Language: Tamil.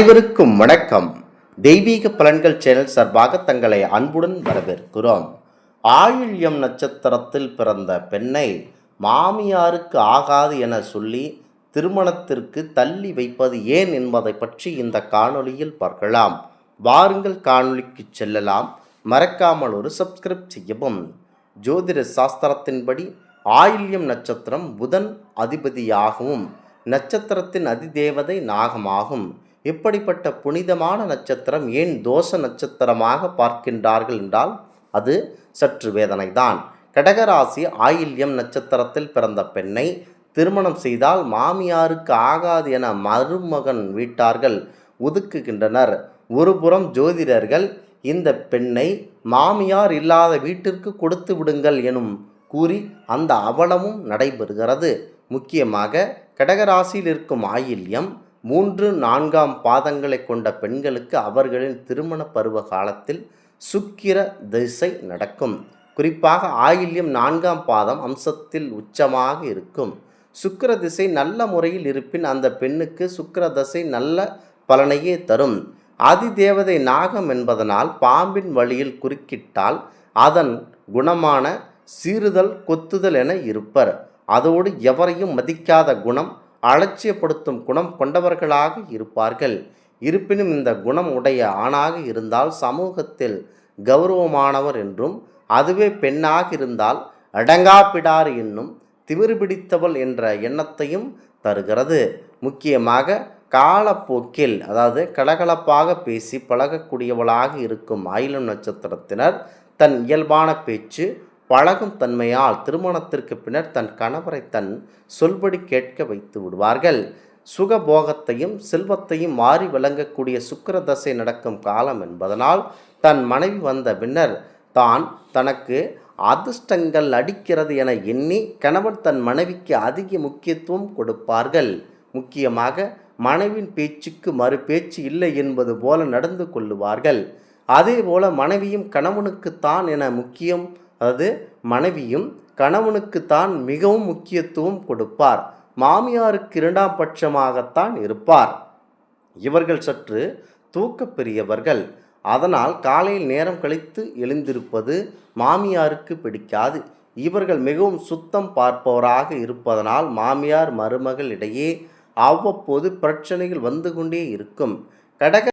அனைவருக்கும் வணக்கம். தெய்வீக பலன்கள் சேனல் சார்பாக தங்களை அன்புடன் வரவேற்கிறோம். ஆயில்யம் நட்சத்திரத்தில் பிறந்த பெண்ணை மாமியாருக்கு ஆகாது என சொல்லி திருமணத்திற்கு தள்ளி வைப்பது ஏன் என்பதை பற்றி இந்த காணொளியில் பார்க்கலாம். வாருங்கள் காணொளிக்கு செல்லலாம். மறக்காமல் ஒரு சப்ஸ்கிரைப் செய்யவும். ஜோதிட சாஸ்திரத்தின்படி ஆயில்யம் நட்சத்திரம் புதன் அதிபதியாகவும் நட்சத்திரத்தின் அதிதேவதை நாகமாகும். இப்படிப்பட்ட புனிதமான நட்சத்திரம் ஏன் தோஷ நட்சத்திரமாக பார்க்கின்றார்கள் என்றால் அது சற்று வேதனைதான். கடகராசி ஆயில்யம் நட்சத்திரத்தில் பிறந்த பெண்ணை திருமணம் செய்தால் மாமியாருக்கு ஆகாது என மருமகன் வீட்டார்கள் ஒதுக்குகின்றனர். ஒருபுறம் ஜோதிடர்கள் இந்த பெண்ணை மாமியார் இல்லாத வீட்டிற்கு கொடுத்து விடுங்கள் எனும் கூறி அந்த அவலமும் நடைபெறுகிறது. முக்கியமாக கடகராசியில் இருக்கும் ஆயில்யம் 3-4 பாதங்களை கொண்ட பெண்களுக்கு அவர்களின் திருமண பருவ காலத்தில் சுக்கிர திசை நடக்கும். குறிப்பாக ஆயில்யம் 4 பாதம் அம்சத்தில் உச்சமாக இருக்கும். சுக்கிர திசை நல்ல முறையில் இருப்பின் அந்த பெண்ணுக்கு சுக்கிர திசை நல்ல பலனையே தரும். அதிதேவதை நாகம் என்பதனால் பாம்பின் வழியில் குறுக்கிட்டால் அதன் குணமான சீறுதல் கொத்துதல் என இருப்பர். அதோடு எவரையும் மதிக்காத குணம், அலட்சியப்படுத்தும் குணம் கொண்டவர்களாக இருப்பார்கள். இருப்பினும் இந்த குணம் உடைய ஆணாக இருந்தால் சமூகத்தில் கௌரவமானவர் என்றும், அதுவே பெண்ணாக இருந்தால் அடங்காப்பிடார் என்னும் திமிரு பிடித்தவள் என்ற எண்ணத்தையும் தருகிறது. முக்கியமாக காலப்போக்கில் கலகலப்பாக பேசி பழகக்கூடியவளாக இருக்கும் ஆயில்யம் நட்சத்திரத்தினர் தன் இயல்பான பேச்சு பழகும் தன்மையால் திருமணத்திற்கு பின்னர் தன் கணவரை தன் சொல்படி கேட்க வைத்து விடுவார்கள். சுகபோகத்தையும் செல்வத்தையும் மாறி விளங்கக்கூடிய சுக்கிர தசை நடக்கும் காலம் என்பதனால் தன் மனைவி வந்த பின்னர் தான் தனக்கு அதிர்ஷ்டங்கள் அடிக்கிறது என எண்ணி கணவன் தன் மனைவிக்கு அதிக முக்கியத்துவம் கொடுப்பார்கள். முக்கியமாக மனைவின் பேச்சுக்கு மறு பேச்சு இல்லை என்பது போல நடந்து கொள்ளுவார்கள். அதே போல மனைவியும் கணவனுக்குத்தான் என முக்கியம், மனைவியும் கணவனுக்குத்தான் மிகவும் முக்கியத்துவம் கொடுப்பார். மாமியாருக்கு 2ஆம் பட்சமாகத்தான் இருப்பார். இவர்கள் சற்று தூக்க பெரியவர்கள். அதனால் காலையில் நேரம் கழித்து எழுந்திருப்பது மாமியாருக்கு பிடிக்காது. இவர்கள் மிகவும் சுத்தம் பார்ப்பவராக இருப்பதனால் மாமியார் மருமகள் இடையே அவ்வப்போது பிரச்சனைகள் வந்து கொண்டே இருக்கும். கடக